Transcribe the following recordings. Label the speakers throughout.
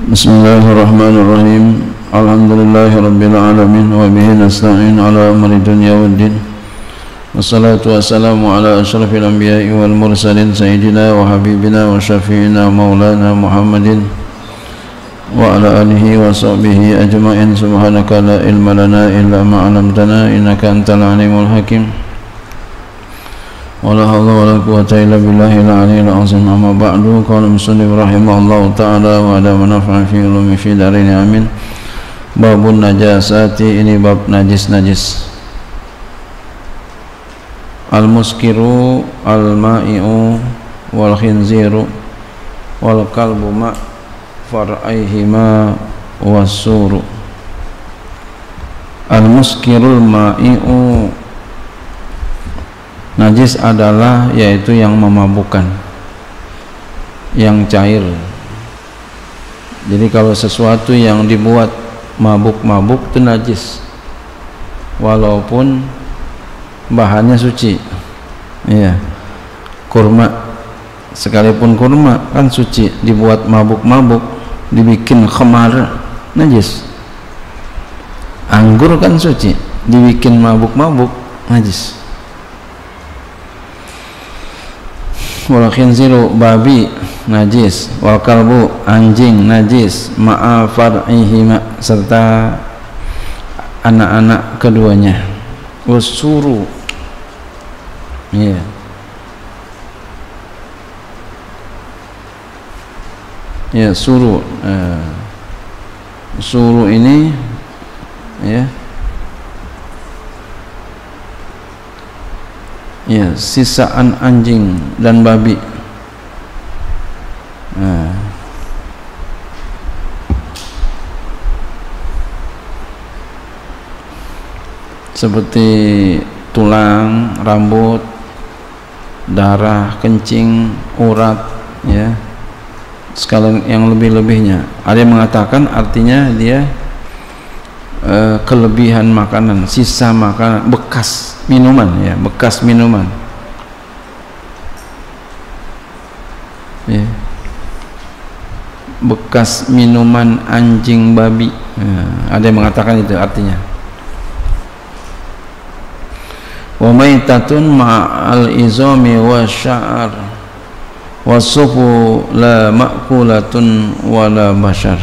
Speaker 1: Bismillahirrahmanirrahim. Alhamdulillahirabbil alamin wa bihi nasta'in ala amri dunya waddin. Wassalatu wassalamu ala asyrafil anbiya'i wal mursalin sayyidina wa habibina wa syafi'ina maulana Muhammadin wa ala alihi wa sahbihi ajma'in. Subhanaka la ilma lana illa ma 'allamtana innaka antal alimul hakim. Wala haula wala quwwata illa billahil aliyyil azim. Amma ba'du. Qala musannif rahimahullahu ta'ala wa ada manfa'a fi ulumi fi darin amin. Babun najasati, ini bab najis-najis. Al-muskiru al-ma'i'u wal khinziru wal kalbu ma' far'aihima was-suru. Al-muskirul ma'i'u, najis adalah yaitu yang memabukkan, yang cair. Jadi kalau sesuatu yang dibuat mabuk-mabuk itu najis, walaupun bahannya suci. Iya, kurma sekalipun kurma kan suci, dibuat mabuk-mabuk, dibikin khamar, najis. Anggur kan suci, dibikin mabuk-mabuk, najis. Wal khinziru, babi, najis. Wal kalbu, anjing, najis. Ma'a far'ihima, serta anak-anak keduanya. Wasuru, iya, ya, suru. Suru ini, ya, ya, sisaan anjing dan babi. Seperti tulang, rambut, darah, kencing, urat, ya, sekalian yang lebih-lebihnya. Ada yang mengatakan artinya dia kelebihan makanan, sisa makanan, bekas minuman, ya, bekas minuman, ya, bekas minuman anjing, babi, ya, ada yang mengatakan itu artinya. Wa maitatun ma'al izami wa sya'ar wa sufu la ma'kulatun wa la bashar.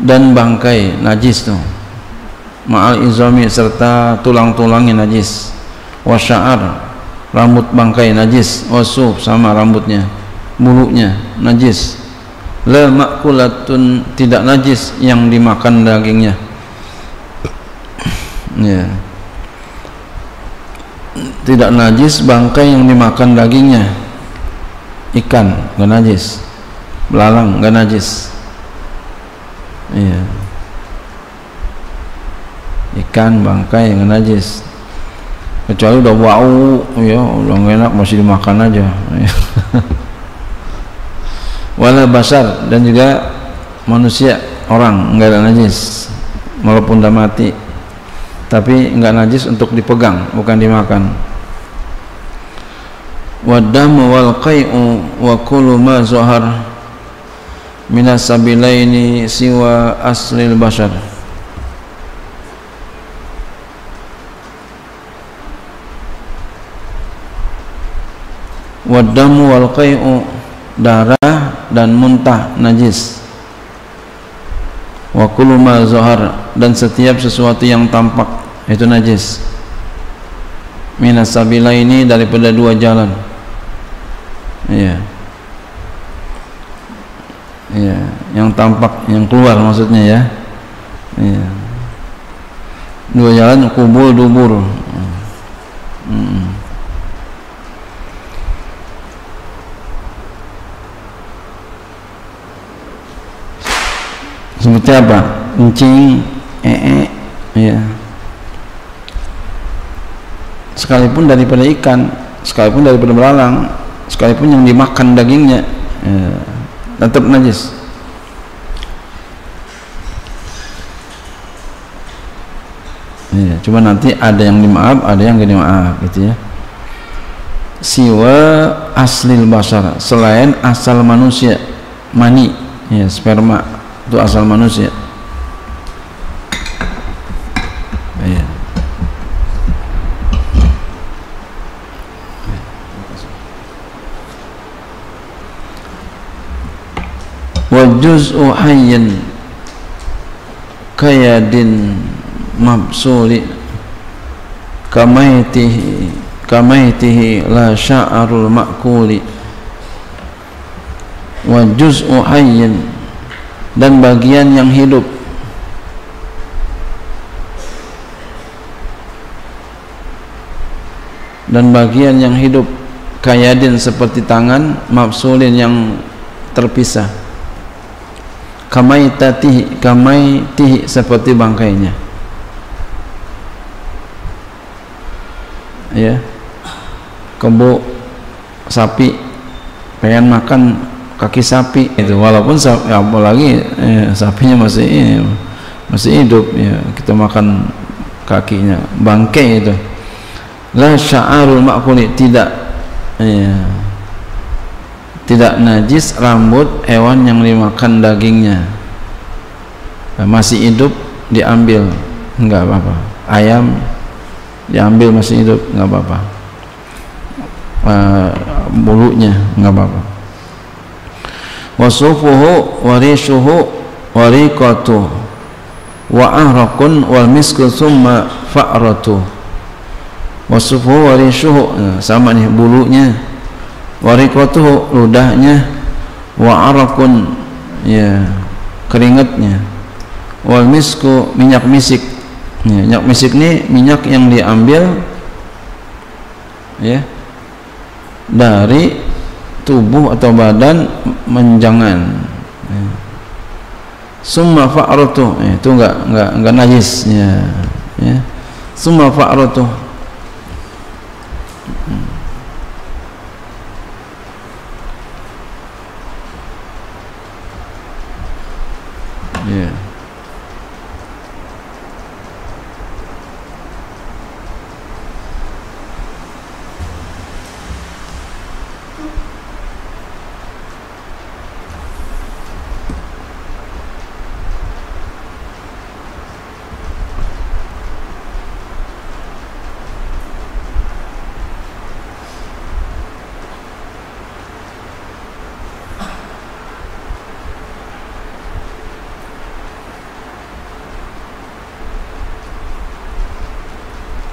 Speaker 1: Dan bangkai najis tuh, ma'al izami, serta tulang-tulangnya najis. Wa sya'ar, rambut bangkai najis. Wa suf, sama rambutnya, bulunya najis. La ma'kulatun, tidak najis yang dimakan dagingnya, ya, tidak najis bangkai yang dimakan dagingnya. Ikan nggak najis, belalang nggak najis, iya, ikan bangkai nggak najis, kecuali udah bau, ya, udah nggak enak masih dimakan aja. Wala basar, dan juga manusia, orang nggak ada najis walaupun udah mati, tapi enggak najis untuk dipegang, bukan dimakan. Wadamu wal qai'u wa kullu ma zahar minas sabilaini siwa aslil bashar. Wadamu wal qai'u, darah dan muntah najis. Wa kullu ma zahar, dan setiap sesuatu yang tampak itu najis. Minas sabilaini, daripada dua jalan, iya, iya, yang tampak, yang keluar maksudnya, ya, iya, dua jalan, kubul dubur. Seperti apa? Kencing, ya, sekalipun daripada ikan, sekalipun daripada belalang, sekalipun yang dimakan dagingnya, ya, tetap najis. Ya, cuma nanti ada yang dimaaf, ada yang gak dimaaf, gitu ya. siwa aslil basar, selain asal manusia, mani, ya, sperma itu asal manusia. Ya. Wa juz'u hayyin kayadin mabsuli kamaitihi la sya'arul ma'kuli. Wa juz'u hayyin, dan bagian yang hidup, kayadin seperti tangan, mabsulin yang terpisah, kamaitihi seperti bangkainya, ya. Kebo sapi pengen makan kaki sapi itu, walaupun sapi, apalagi sapinya masih hidup, ya, kita makan kakinya, bangkai itu. La sya'arul ma'kuli, tidak najis rambut hewan yang dimakan dagingnya, masih hidup diambil enggak apa-apa. Ayam diambil masih hidup enggak apa-apa, bulunya enggak apa-apa. Wasufuhu warishuhu wariqatu wa ahraqun wal misku summa fa'ratu. Wasufuhu warishuhu, sama nih, bulunya, wariqatuhu ludahnya, wa araqun, ya, keringatnya, wal misku minyak misik, ya, minyak misik ini minyak yang diambil, ya, dari tubuh atau badan menjangan, ya. Summa fa'ratu, itu enggak najis, ya, ya. Summa fa'ratu, ya.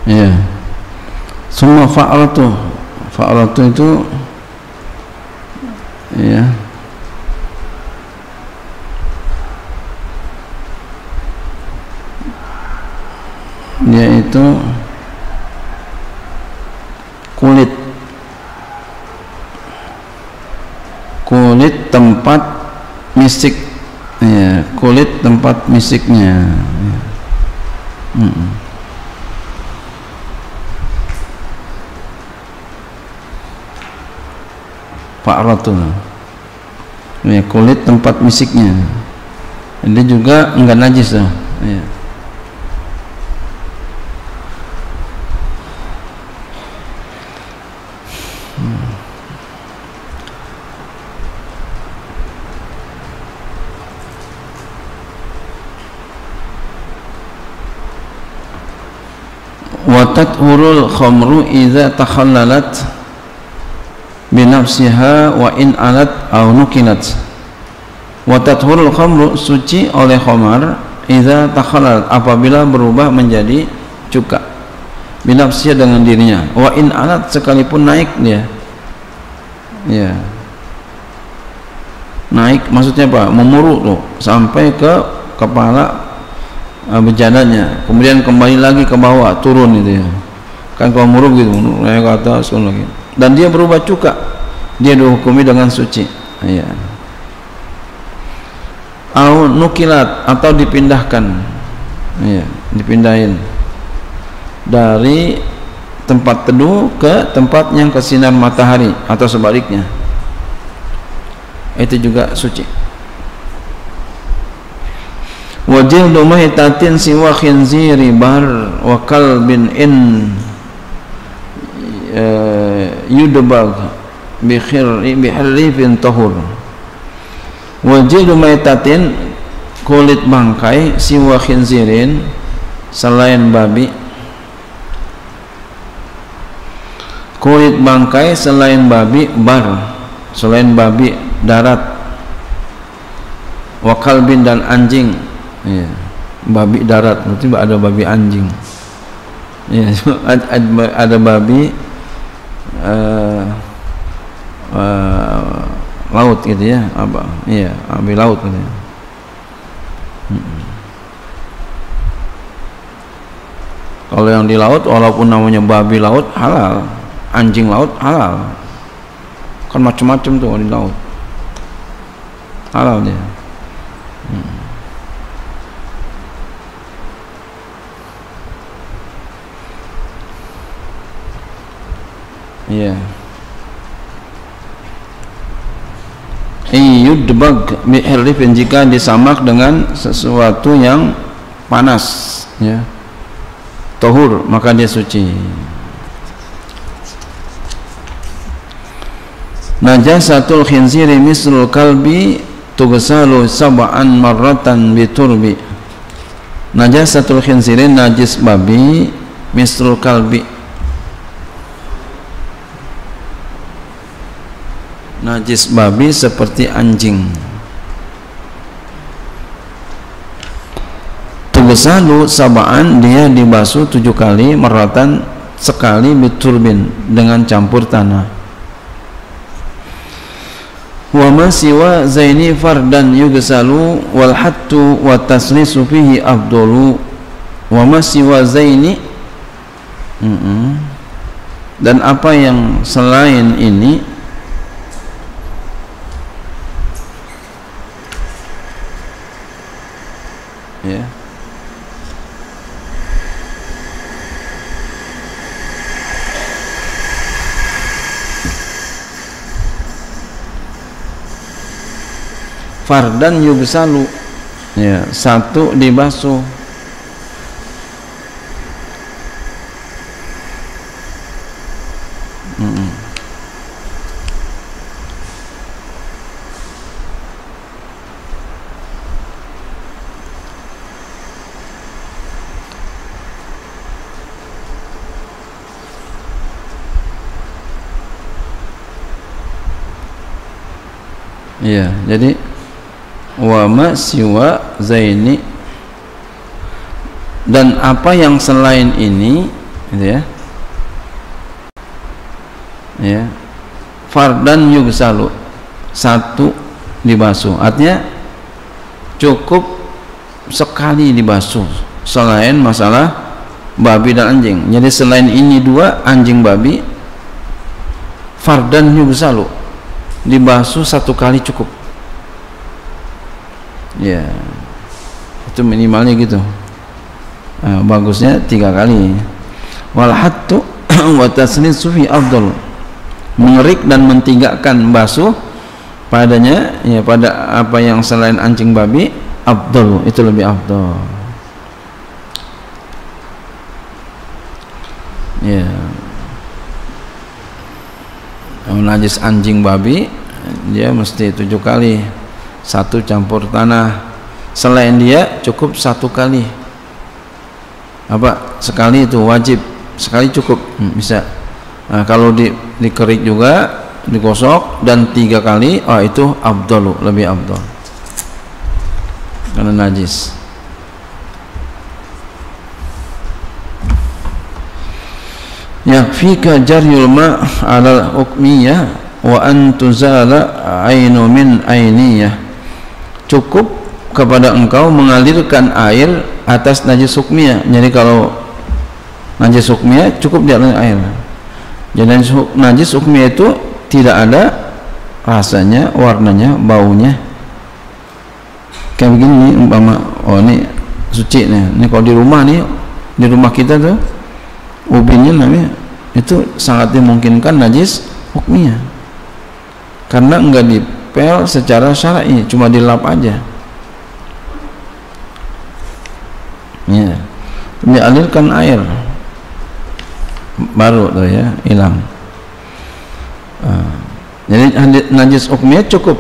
Speaker 1: Ya, semua fa'alatu itu, ya, yaitu kulit tempat misik, ya, kulit tempat misiknya, ya. Fa'ratun, ya, kulit tempat misiknya, dia juga enggak najis, ya. Wa tathurul khamru idza takhallalat binafsiha wa in alat aw nukilat. Wa tathurul khamru, suci oleh khamar, idza takhallalat, apabila berubah menjadi cuka, binafsiha dengan dirinya, wa in alat, sekalipun naik dia, ya, naik maksudnya apa? Memuruk tuh sampai ke kepala bejananya, kemudian kembali lagi ke bawah, turun itu, ya. Kan kalau muruk gitu, naik ke atas, turun lagi, dan dia berubah cuka, dia dihukumi dengan suci, ya. Au nukilat, atau dipindahkan, ya, dipindahin dari tempat teduh ke tempat yang kesinar matahari atau sebaliknya, itu juga suci. Wajil dumahitatin siwa khinziri bar wa kalbin in yudbag bi khirrifin tahur wa jildu maitatin, kulit bangkai siwa khinzirin, selain babi, kulit bangkai selain babi bar, selain babi darat, wa kalbin dan anjing. Ya, babi darat berarti ada babi anjing. Ya, ada babi laut gitu ya, apa? Iya, babi laut gitu ya. Kalau yang di laut walaupun namanya babi laut halal, anjing laut halal. Kan macam-macam tuh di laut. Halal dia. Iya. Yudbag bi'irrifin, jika disamak dengan sesuatu yang panas, ya, tahur, maka dia suci. Najasatul khinziri mislul kalbi tughsalu sab'an marratan biturbi. Najasatul khinziri, najis babi, mislul kalbi, najis babi seperti anjing. Tughsalu sab'an, dia dibasuh 7 kali, marratan sekali, biturbin dengan campur tanah. Wa ma siwa zaini fardan yughsalu wal hattu wa taslisu fihi afdalu. Wa ma siwa zaini, dan apa yang selain ini, ya, fardan yubsalu, ya, satu dibasuh. Ya, jadi wa ma siwa zaini, dan apa yang selain ini, gitu ya. Ya. Fardan yugsalu, satu dibasuh. Artinya cukup sekali dibasuh selain masalah babi dan anjing. Jadi selain ini 2, anjing babi, fardan yugsalu, dibasuh 1 kali cukup. Ya, itu minimalnya gitu. Bagusnya 3 kali. Wal hattu wa taslisu fi afdal, mengerik dan mentinggalkan basuh padanya, ya, pada apa yang selain anjing babi, afdal, itu lebih afdal. Ya, najis anjing babi dia mesti 7 kali, 1 campur tanah. Selain dia cukup 1 kali. Apa? Sekali itu wajib, sekali cukup, bisa. Nah, kalau dikerik juga, digosok, dan 3 kali, itu afdalu, lebih afdal karena najis. Yakfika jaryul ma' ala hukmiyah wa an tuzala ainu min ainiyah, cukup kepada engkau mengalirkan air atas najis hukmiyah. Jadi kalau najis hukmiyah cukup di air. Jadi najis hukmiyah itu tidak ada rasanya, warnanya, baunya. Kayak begini umpama, ini suci nih. Ini kalau di rumah kita tuh ubinnya namanya, itu sangat dimungkinkan najis hukmiyah karena enggak dipel secara syar'i, cuma dilap aja. Ya, dialirkan air baru tuh ya hilang. Jadi najis hukmiyah cukup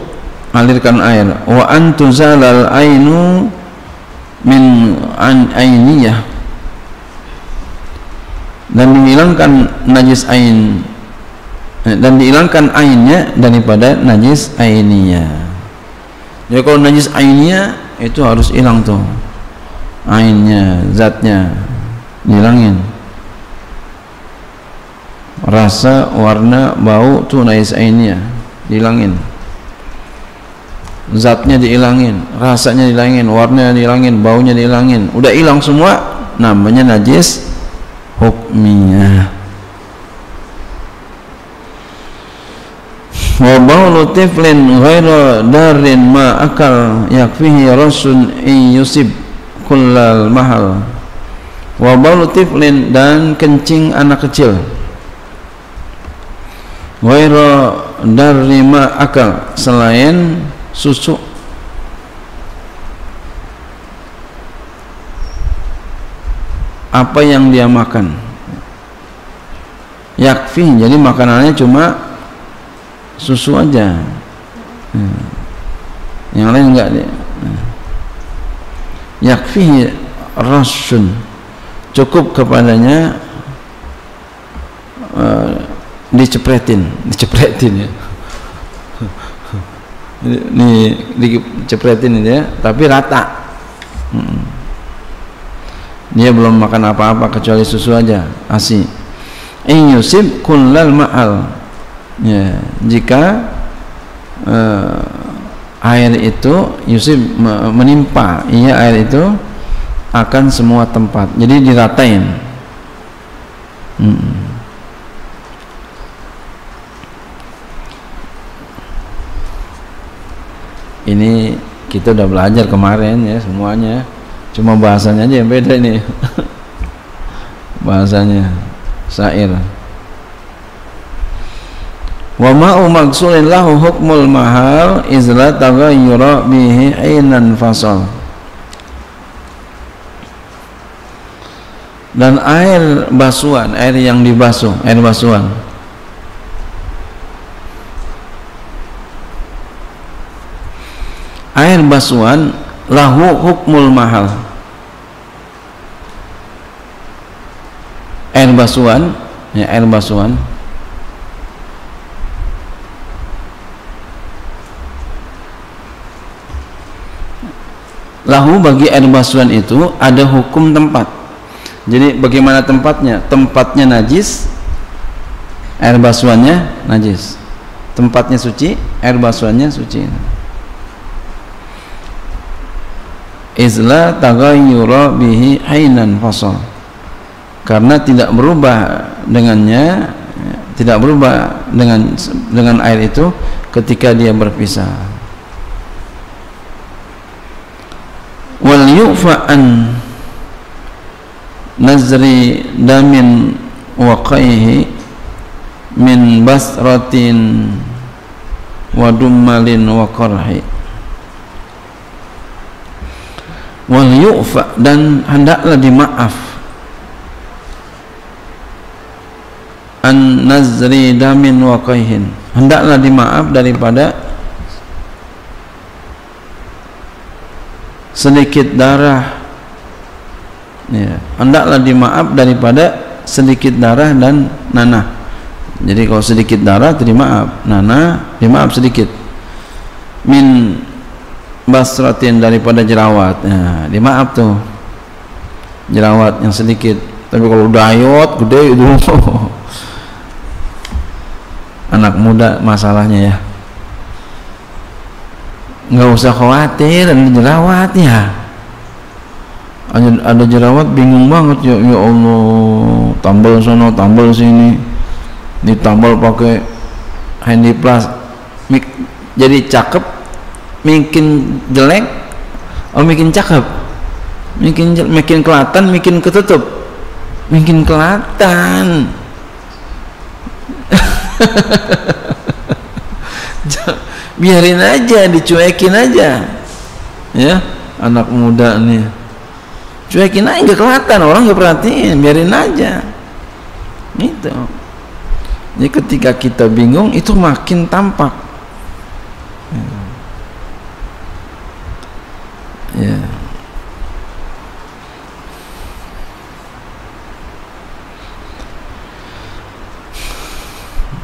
Speaker 1: alirkan air. Wa antuzalal ainu min ainiyah, dan dihilangkan najis ain, dan dihilangkan ainnya daripada najis ainiyah. Jadi kalau najis ainiyah itu harus hilang tuh, ainnya, zatnya dihilangin, rasa, warna, bau tuh najis ainiyah dihilangin, zatnya dihilangin, rasanya dihilangin, warnanya dihilangin, baunya dihilangin, udah hilang semua, namanya najis hukmiyah. Wa baulu tiflin ghairu darin ma akal yakfihi rasul in yusib kullal mahal. Wa baulu tiflin, dan kencing anak kecil, ghairu dari ma akal, selain susu. Apa yang dia makan, yakfi, jadi makanannya cuma susu aja, yang lain enggak dia. Yakfi rasun, cukup kepadanya dicepretin ya. Dicepretin ini ya, tapi rata. Dia belum makan apa-apa kecuali susu aja, ASI. In yusib kullal ma'al, ya, jika air itu yusib menimpa, iya, air itu akan semua tempat, jadi diratain. Ini kita udah belajar kemarin ya semuanya, cuma bahasanya aja yang beda nih. Bahasanya syair. Wa ma'u maksulin lahu hukmul mahal izla taghayyura bihi ainan fasal. Dan air basuhan, air yang dibasuh, air basuhan, air basuhan lahu hukmul mahal, air basuhan, ya, air basuhan lahu, bagi air basuhan itu ada hukum tempat. Jadi bagaimana tempatnya? Tempatnya najis, air basuhannya najis. Tempatnya suci, air basuhannya suci. Izla taghayyura bihi hainan fasal, karena tidak berubah dengannya, tidak berubah dengan air itu ketika dia berpisah. Wal yu'fa an nazri damin waqaihi min basratin wa dummalin wa qarhi. Wal yu'fa, dan hendaklah dimaaf, an nazri damin waqaihin, hendaklah dimaaf daripada sedikit darah, ya, hendaklah dimaaf daripada sedikit darah dan nanah. Jadi kalau sedikit darah itu dimaaf, nanah dimaaf sedikit. Min basratin, daripada jerawat, ya, dimaaf tuh jerawat yang sedikit. Tapi kalau udah ayot gede itu anak muda masalahnya ya, nggak usah khawatir ada jerawat ya. Ada jerawat bingung banget ya, ya Allah, tambal sono tambal sini, ditambal pakai handy plus, jadi cakep, makin jelek, oh makin cakep, makin kelihatan, makin ketutup, makin kelihatan. Biarin aja, dicuekin aja ya, anak muda nih, cuekin aja, nggak kelihatan, orang nggak perhatiin, biarin aja gitu. Jadi ketika kita bingung itu makin tampak. Ya.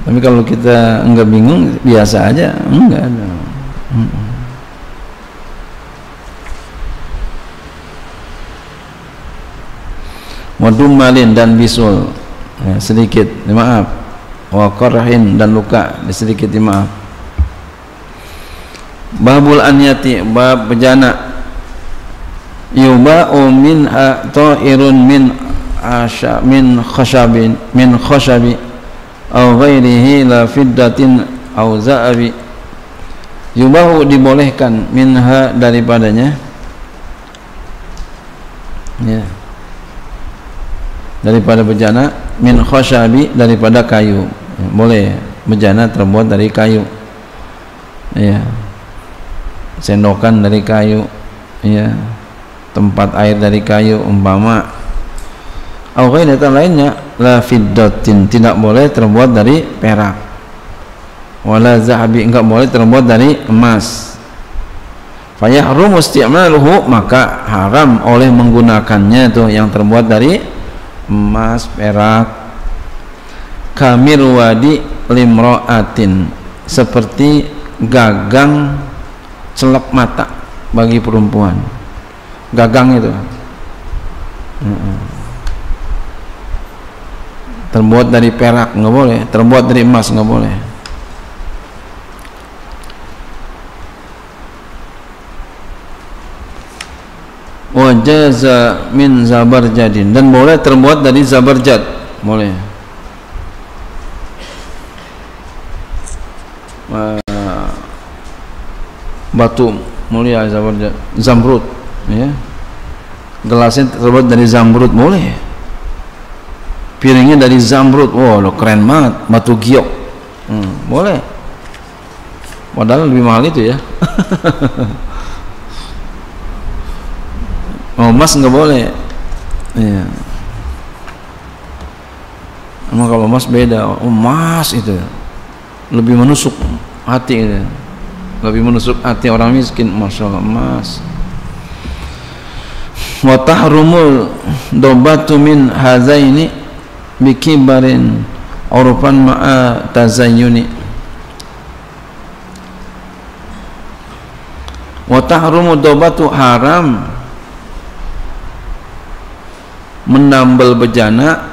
Speaker 1: Tapi kalau kita enggak bingung, biasa aja, enggak ada. Wadumalin dan bisul, ya, sedikit, maaf. Wa qarhin dan luka, sedikit, maaf. Babul anyati, bab bejana. Yuba'u minha ta'irun min khashabi aw ghairihi la fiddatin aw za'abi. Yubahu dibolehkan, minha daripadanya, ya, daripada bejana, min khashabi daripada kayu, ya, boleh bejana terbuat dari kayu, ya, sendokan dari kayu, ya, tempat air dari kayu umpama, atau lainnya, la fiddatin tidak boleh terbuat dari perak, wala zahabi enggak boleh terbuat dari emas. Fayahrum isti'maluhu, maka haram oleh menggunakannya tuh yang terbuat dari emas, perak. Kamir wadi limro'atin, seperti gagang celak mata bagi perempuan. Gagang itu terbuat dari perak nggak boleh, terbuat dari emas nggak boleh. Wajaza min zabarjadin, dan boleh terbuat dari zabarjad, boleh. Batu mulia zabarjad, zamrud, ya, gelasnya terbuat dari zamrud, boleh. Piringnya dari zamrud, wow, lo keren banget, batu giok, boleh. Padahal lebih mahal itu, ya. Oh, emas nggak boleh, ya. Emang kalau emas beda, oh, emas itu lebih menusuk hati, itu lebih menusuk hati orang miskin, masya Allah, emas. Wa tahrumul dobatu min hazaini bikibarin urfan ma'a tazayyuni. Wa tahrumu dobatu, haram menambal bejana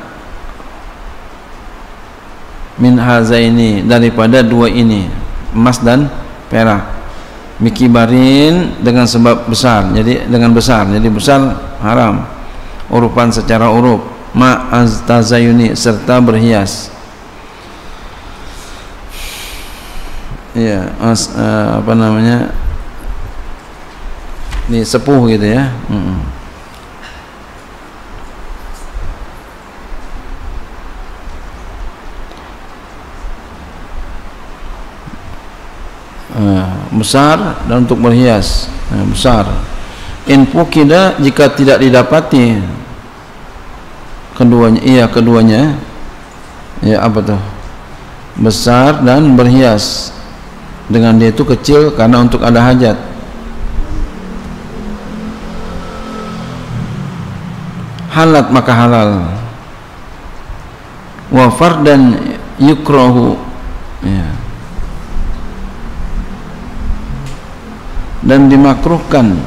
Speaker 1: min hazaini daripada dua ini, emas dan perak, mikibarin dengan sebab besar, jadi dengan besar, jadi besar haram, urupan secara uruf, ma'az tazayuni serta berhias, ya, apa namanya, ini sepuh gitu, ya. Besar dan untuk berhias, besar. Infukida, jika tidak didapati keduanya, iya keduanya, ya, apa tuh, besar dan berhias, dengan dia itu kecil karena untuk ada hajat. Halat, maka halal. Wa fardan yukrahu, ya, dan dimakruhkan,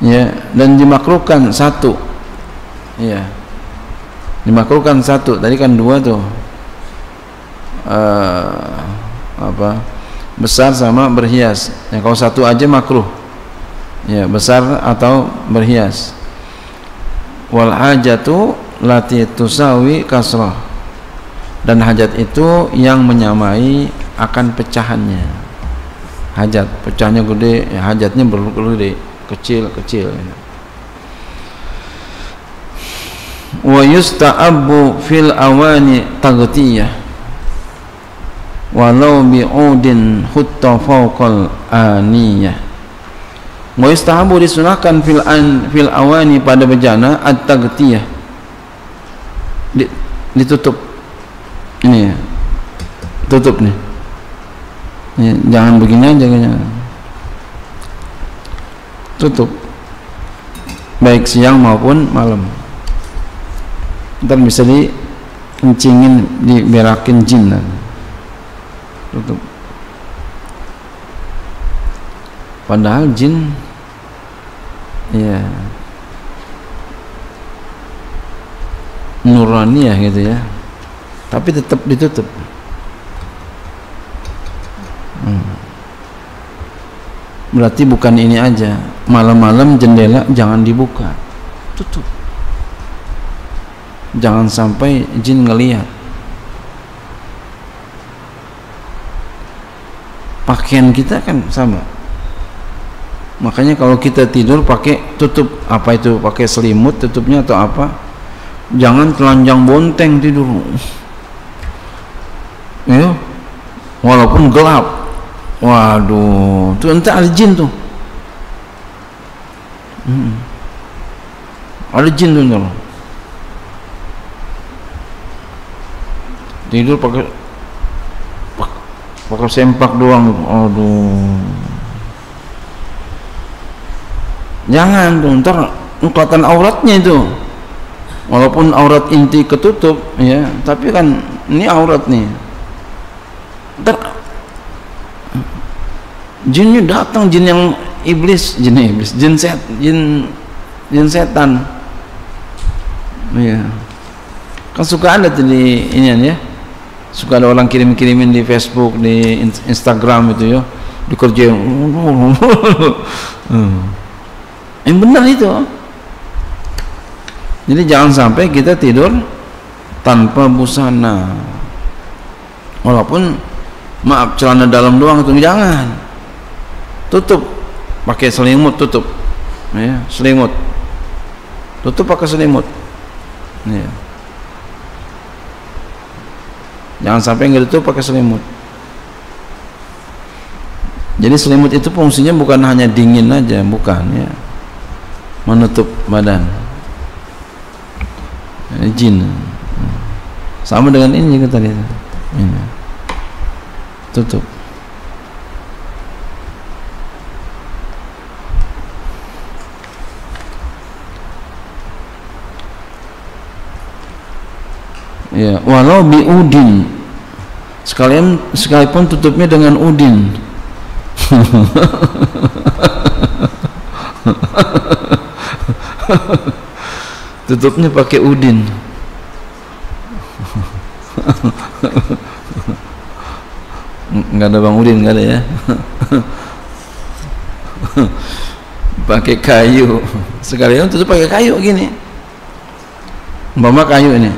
Speaker 1: ya, dan dimakruhkan satu, ya, dimakruhkan satu, tadi kan dua tuh, apa, besar sama berhias, ya, kalau satu aja makruh, ya, besar atau berhias. Wal hajatu lati tusawi kasrah, dan hajat itu yang menyamai akan pecahannya. Hajat pecahnya gede, ya, hajatnya bergede, kecil. Wa yusta'abu fil awani taghtiyah walau bi'udin hutta fawqal aniyah. Wa yusta'abu, disunahkan, fil awani pada bejana, at-taghtiyah, ditutup ini ya, tutup nih ya, jangan begini aja kayaknya, tutup baik siang maupun malam, ntar bisa dikencingin, diberakin jin lah. Tutup. Padahal jin ya nurani ya gitu ya, tapi tetap ditutup. Berarti bukan ini aja, malam-malam jendela jangan dibuka, tutup, jangan sampai jin ngelihat. Pakaian kita kan sama, makanya kalau kita tidur pakai tutup, apa itu, pakai selimut tutupnya atau apa, jangan telanjang bonteng tidur ya, walaupun gelap. Waduh, tuh entah ada jin tuh, ada jin tuh tidur pakai sempak doang. Aduh, jangan tuh, ntar kelihatan auratnya itu, walaupun aurat inti ketutup ya, tapi kan ini aurat nih, ntar jinnya datang, jin yang iblis, jin setan ya, kan suka ada tuh di ini ya, suka ada orang kirim-kirimin di Facebook, di Instagram itu ya, dikerjain yang benar itu. Jadi jangan sampai kita tidur tanpa busana, walaupun maaf celana dalam doang itu jangan, tutup pakai selimut, tutup ya, selimut tutup pakai selimut ya. Jangan sampai nggak tutup pakai selimut. Jadi selimut itu fungsinya bukan hanya dingin aja, bukan ya, menutup badan ya, jin sama dengan ini juga tadi ini. Tutup ya, walau biudin, sekalipun tutupnya dengan udin. Tutupnya pakai udin. Nggak ada Bang Udin, nggak ada ya. Pakai kayu, sekalian tutup pakai kayu gini, umpama kayu ini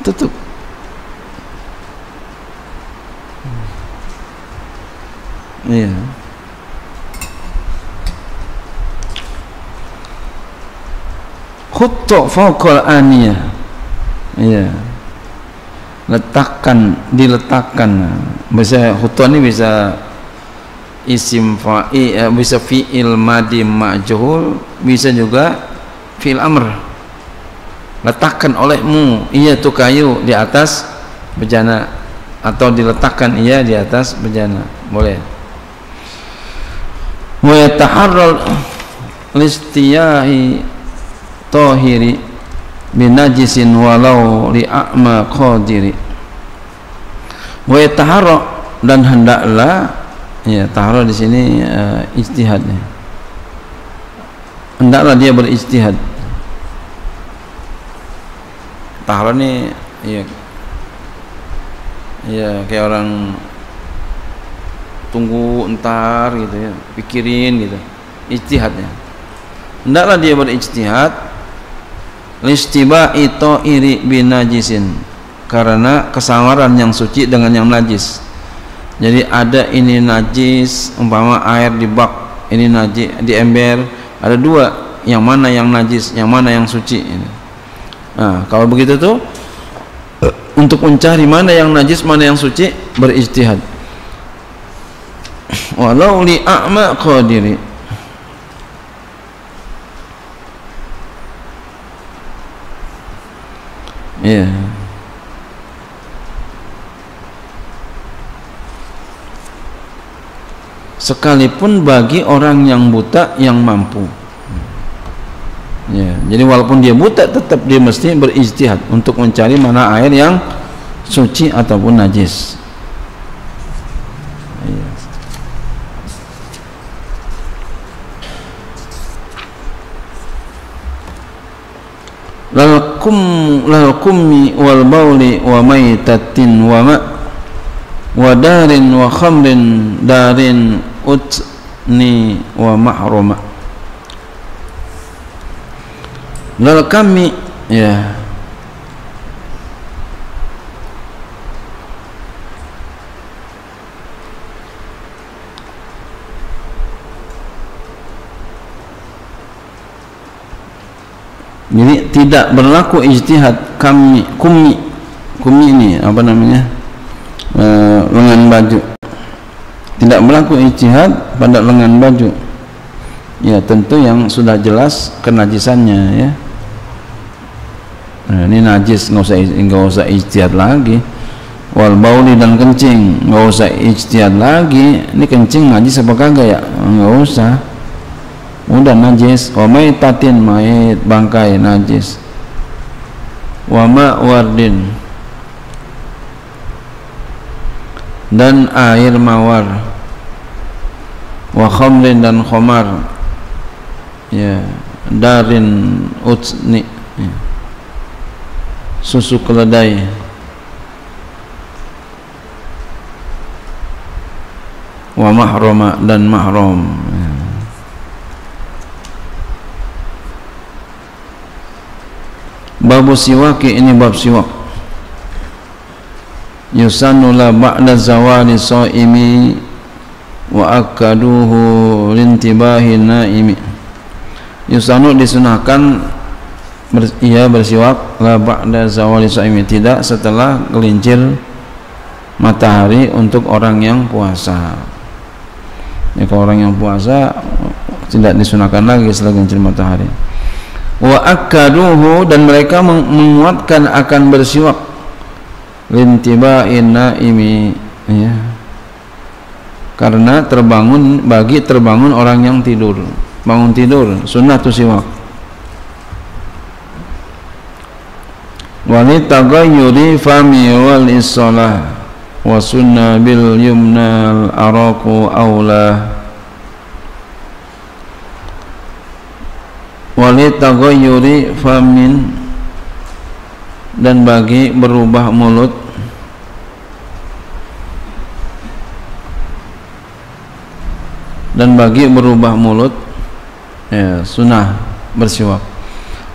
Speaker 1: tutup. Iya. Khutta fawqal aniyah. Iya. Diletakkan. Bisa khutta ini bisa isim fa'il, bisa fi'il madi ma'jhul, bisa juga fi'il amr. Letakkan olehmu iya tuh kayu di atas bejana, atau diletakkan iya di atas bejana, boleh. Wa yataharral listiyahi tahiri binajisin walau li'a'ma qadiri. Wa yataharra, dan hendaklah ya, taharra di sini ijtihadnya, hendaklah dia berijtihad. Taharra ini ya kayak orang tunggu entar gitu ya, pikirin gitu, ijtihadnya. Hendaklah dia berijtihad listiba'i ta'iri binajisin, karena kesamaran yang suci dengan yang najis. Jadi ada ini najis, umpama air di bak, ini najis di ember, ada dua, yang mana yang najis, yang mana yang suci. Nah, kalau begitu tuh untuk mencari mana yang najis, mana yang suci, berijtihad. Walau li'a'ma qadiri, Iya. Sekalipun bagi orang yang buta yang mampu. Ya, jadi walaupun dia buta tetap dia mesti berijtihad untuk mencari mana air yang suci ataupun najis. Ya. Lal kummi wal bauli wa maitatin wa ma wa darin wa khamrin darin utni wa mahruma. Lal kami ya jadi tidak berlaku ijtihad kummi ini apa namanya, lengan baju, tidak berlaku ijtihad pada lengan baju ya, tentu yang sudah jelas kenajisannya ya. Nah, ini najis, nggak usah ijtihad lagi. Wal bauli dan kencing nggak usah ijtihad lagi, ini kencing najis apa kagak ya, nggak usah, udah najis. Wa maitatin, mayit bangkai najis. Wa ma wardin, dan air mawar. Wa khamrin, dan khamar ya, darin utsni ya, susu keledai. Wa mahroma, dan mahram ya. Babu siwaki, ini bab siwak. Yusannu la ba'da zawali shaimi wa akaduhu lintibahi naimi. Yusannu, disunahkan bersiwak la ba'da zawali shaimi, tidak setelah gelincir matahari untuk orang yang puasa. Ya, kalau orang yang puasa tidak disunahkan lagi setelah gelincir matahari. Wa akaduhu, dan mereka menguatkan akan bersiwak lintiba'in naimi ya, karena terbangun orang yang tidur, bangun tidur, sunnah tu siwak. Wali tagayyuri fami wal issalah wa sunnah bil yumna al araku aula. Wali tagayyuri famin, dan bagi berubah mulut, ya, sunnah bersiwak.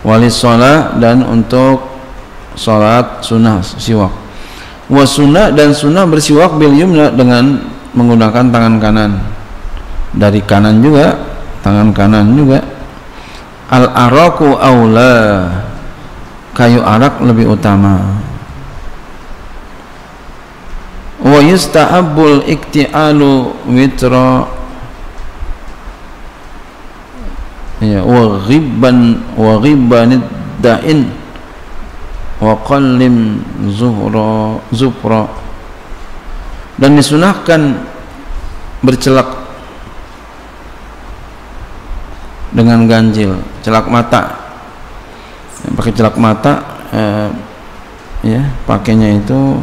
Speaker 1: Wali sholat, dan untuk sholat sunnah siwak. Wa sunnah, dan sunnah bersiwak bil yumna, dengan menggunakan tangan kanan, dari kanan juga, tangan kanan juga. Al araku aula, kayu arak lebih utama. Wa yustahabbul iktialu witra ya, wa ghibbanid da'in wa qallim zufra, dan disunahkan bercelak dengan ganjil, celak mata. Pakai celak mata ya, pakainya itu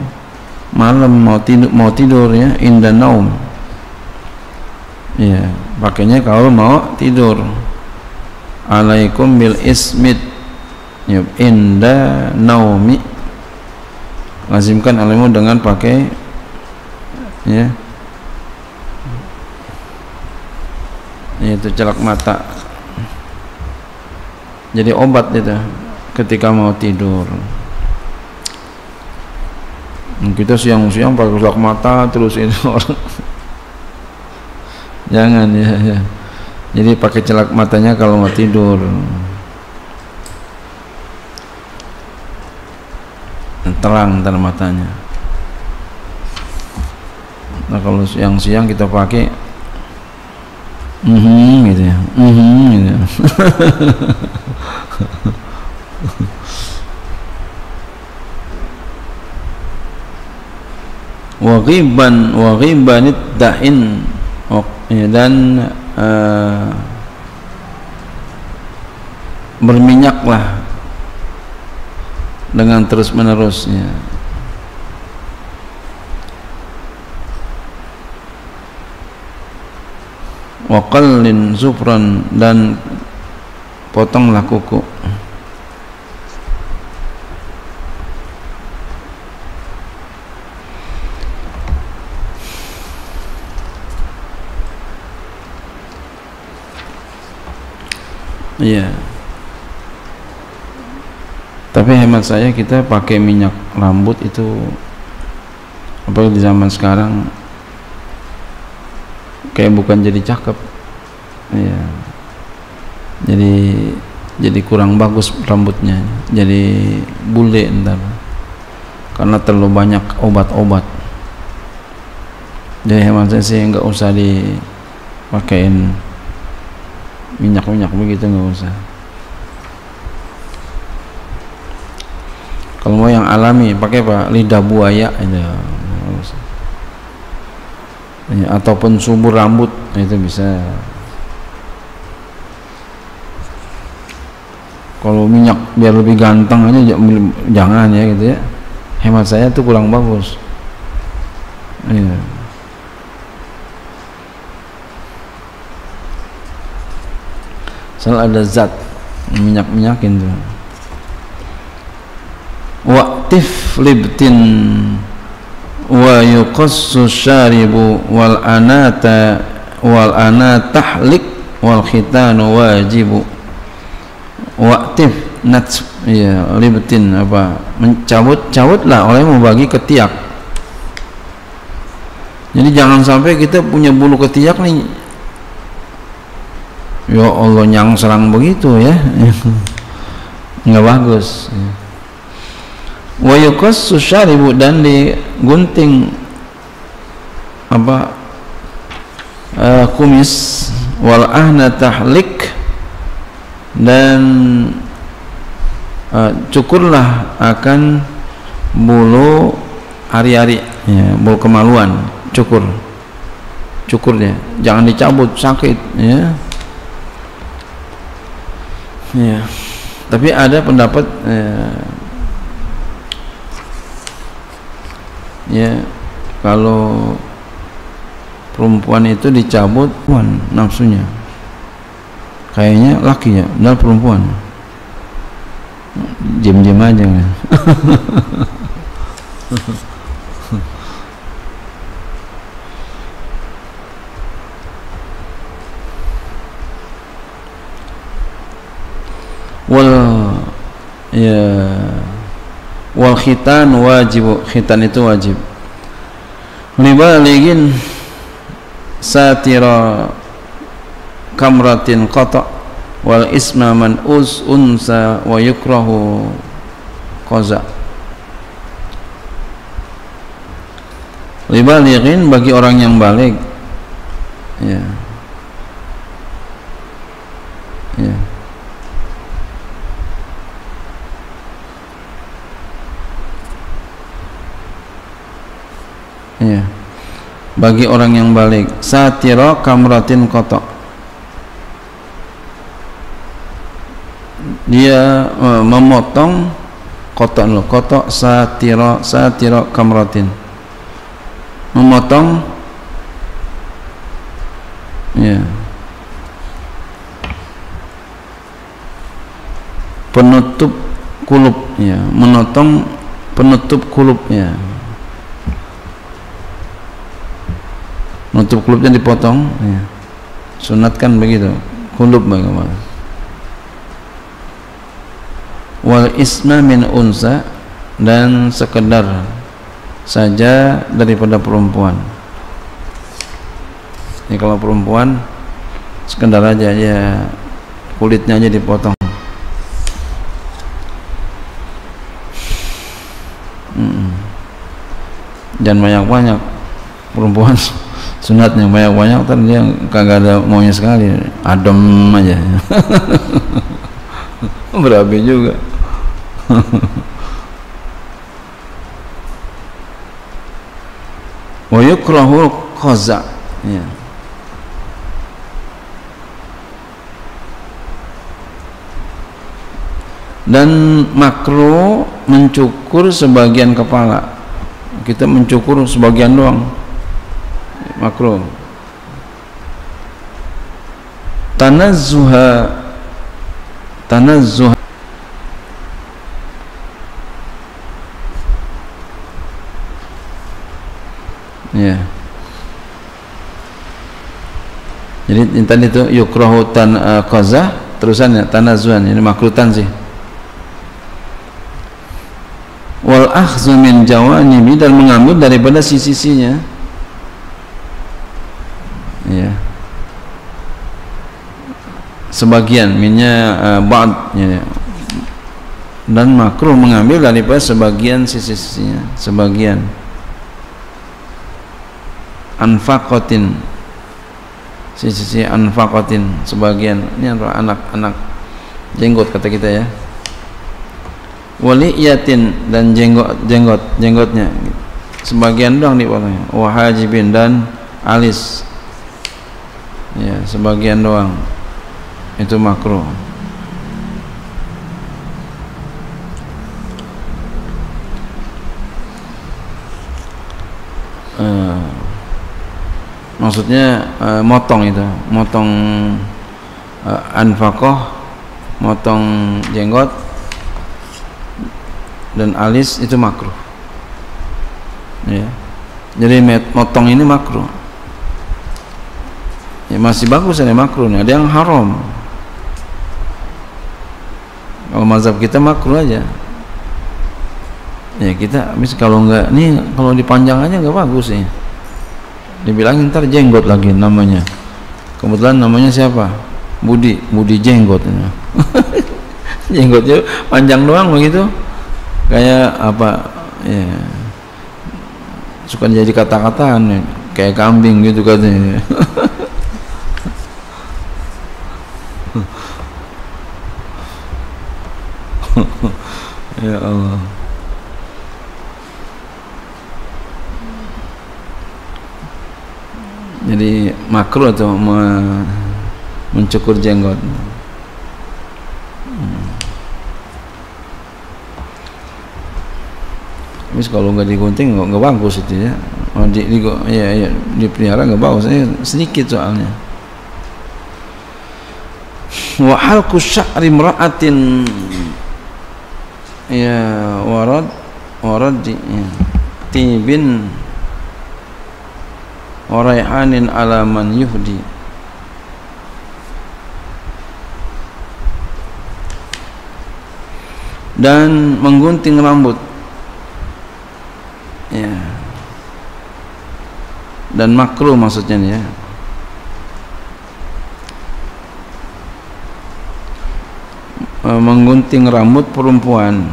Speaker 1: malam mau tidur ya, inda naum ya, pakainya kalau mau tidur. Alaikum bil ismit ya, inda naumi, lazimkan alimu dengan pakai ya, itu celak mata, jadi obat itu ketika mau tidur. Kita siang-siang pakai celak mata terus ini orang jangan ya. Jadi pakai celak matanya kalau mau tidur, terang ntar matanya. Nah kalau siang-siang kita pakai gitu ya, gitu. wa ghibanid dahin, dan berminyaklah dengan terus menerusnya. Wa qallin zufran, dan potonglah kuku. Iya. Tapi hemat saya kita pakai minyak rambut itu, apalagi di zaman sekarang, kayak bukan jadi cakep. Iya. Jadi kurang bagus rambutnya, jadi bule ntar karena terlalu banyak obat-obat. Jadi hemat saya sih nggak usah dipakein minyak begitu, nggak usah. Kalau mau yang alami pakai apa, lidah buaya aja, ya, ataupun subur rambut itu bisa. Kalau minyak biar lebih ganteng aja jangan ya gitu ya, hemat saya itu kurang bagus. Iya. Soal ada zat minyak-minyakin tuh. Waqtif libtin wa yuqassu syaribu wal anata tahlik wal khitanu wajibu. Waqtif nats, ya, libtin apa, mencabut-cabutlah oleh membagi ketiak. Jadi jangan sampai kita punya bulu ketiak nih, ya Allah, nyang serang begitu ya, nggak bagus. Wa yuqassu syaribu, dan digunting apa, kumis, wal ahna tahlik, dan cukurlah akan bulu hari-hari, ya, bulu kemaluan, cukurnya jangan dicabut, sakit ya. Ya, tapi ada pendapat ya kalau perempuan itu dicabut nafsunya, kayaknya laki ya, dan perempuan diam-diam aja kan. Wal khitan wajib, khitan itu wajib. Libaligin satira kamratin qata wal isma man unsa wa yukrahu qaza. Libaligin, bagi orang yang baligh, ya, ya, ya, bagi orang yang baligh, satira kamratin qata, dia memotong qata satira kamratin, memotong, ya, penutup kulub, ya, menotong penutup kulub, ya, nutup kulubnya dipotong, ya. Sunat kan begitu, kulub bagaimana. Wal isma min unsa, dan sekedar saja daripada perempuan. Ini kalau perempuan sekedar aja, ya, kulitnya aja dipotong. Jangan banyak-banyak perempuan. Sunatnya banyak-banyak, ntar dia kagak ada maunya sekali, adem aja. Berabe juga. wa yukrahu qaza, ya. Dan makruh mencukur sebagian kepala. Kita mencukur sebagian doang, makruh. Tanazzuha, ya. Jadi tadi itu yukrahu qaza, terusannya tanazzuhan, ini makrutan sih. Wal akhdhu min jawanibi, dan mengambil daripada sisi-sisinya, ya. Sebagian minnya ba'd, ya. Dan makruh mengambil daripada sebagian sisi-sisinya, sebagian. Anfaqatin, sisi anfaqatin, sebagian. Ini anak-anak jenggot kata kita, ya. Waliyatin, dan jenggotnya sebagian doang dipotongnya. Wahajibin, dan alis, ya, sebagian doang, itu makruh. Maksudnya motong itu, motong anfaqah, motong jenggot dan alis itu makruh, ya. Jadi motong ini makruh, ya. Masih bagus ada makruh nih, ada yang haram. Kalau mazhab kita makruh aja, ya. Kita habis kalau enggak nih, kalau dipanjang aja enggak bagus nih, dibilangin ntar jenggot lagi namanya. Kebetulan namanya siapa? Budi jenggot. Jenggotnya panjang doang begitu, kayak apa, ya, suka jadi kata-kataan kayak kambing gitu katanya. Ya Allah. Jadi makruh atau mencukur jenggot. Habis kalau nggak digunting nggak bagus itu, ya. Dipelihara nggak bagus, sedikit soalnya. Wa halqu sya'ri imra'atin, ya, warad ya, tibin wa raihanin ala man yuhdi. Dan menggunting rambut, ya, dan makruh maksudnya, ya. Menggunting rambut perempuan,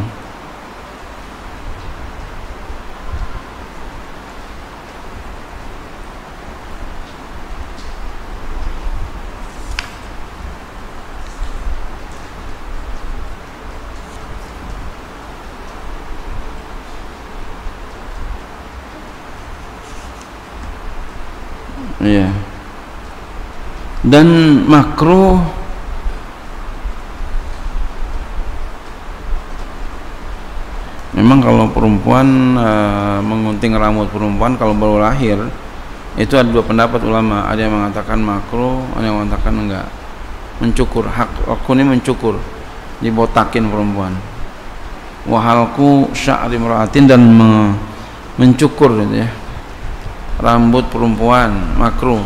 Speaker 1: ya. Dan makruh memang kalau perempuan, menggunting rambut perempuan kalau baru lahir, itu ada dua pendapat ulama. Ada yang mengatakan makruh, ada yang mengatakan enggak. Mencukur, hak ini mencukur, dibotakin perempuan. Wahalku sya'ri imra'atin, dan mencukur gitu, ya, rambut perempuan makruh,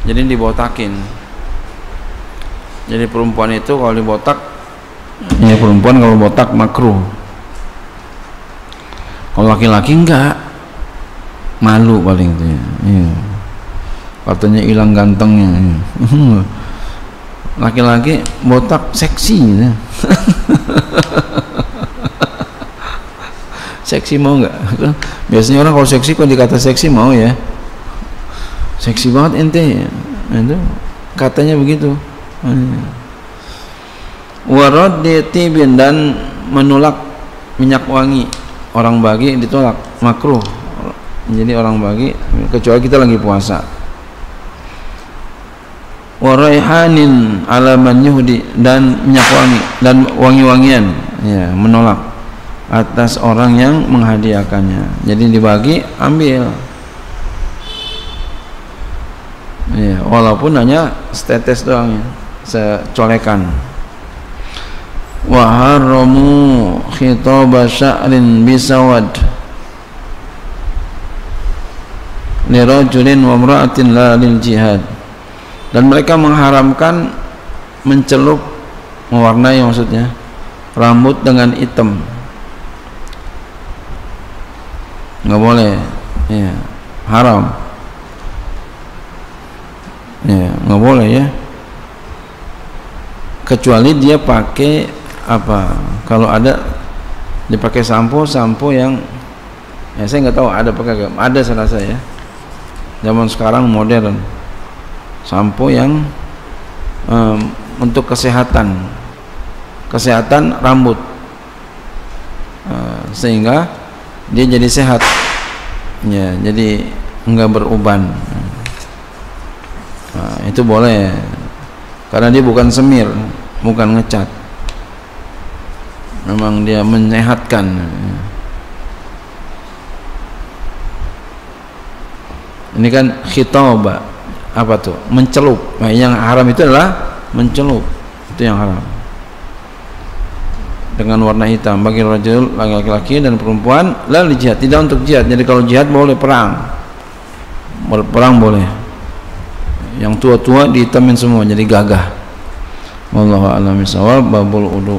Speaker 1: jadi dibotakin. Jadi perempuan itu kalau dibotak, ya, perempuan kalau botak makruh. Kalau laki-laki enggak, malu paling itu, ya. Ya. Katanya hilang gantengnya, ya. Laki-laki botak seksi, ya. Seksi mau nggak? Biasanya orang kalau seksi, kalau dikata seksi mau, ya. Seksi banget ente, itu katanya begitu. Warad ditibin, dan menolak minyak wangi, orang bagi ditolak, makruh. Jadi orang bagi kecuali kita lagi puasa. Wa raihanin ala man yuhdi, dan minyak wangi dan wangi-wangian, ya, menolak atas orang yang menghadiahkannya. Jadi dibagi, ambil. Ya, walaupun hanya setetes doang, ya, secolekan. Wa haramu khitaba sya'rin bisawad li rajulin wa imra'atin la lil jihad. Dan mereka mengharamkan mencelup, mewarnai maksudnya, rambut dengan hitam. Nggak boleh, ya, haram. Ya, nggak boleh, ya. Kecuali dia pakai apa? Kalau ada dipakai sampo yang, ya saya nggak tahu ada pakai, ada salah saya. Zaman sekarang modern, sampo yang untuk kesehatan rambut, sehingga dia jadi sehat, ya, jadi enggak beruban. Nah, itu boleh karena dia bukan semir, bukan ngecat, memang dia menyehatkan. Ini kan khitaba, apa tuh? Mencelup. Nah, yang haram itu adalah mencelup, itu yang haram. Dengan warna hitam bagi rajul, laki-laki dan perempuan, lalu jihad, tidak untuk jihad. Jadi kalau jihad boleh perang, boleh. Yang tua-tua dihitamin semua jadi gagah. Wallahu a'lam bishawab. Babul wudu.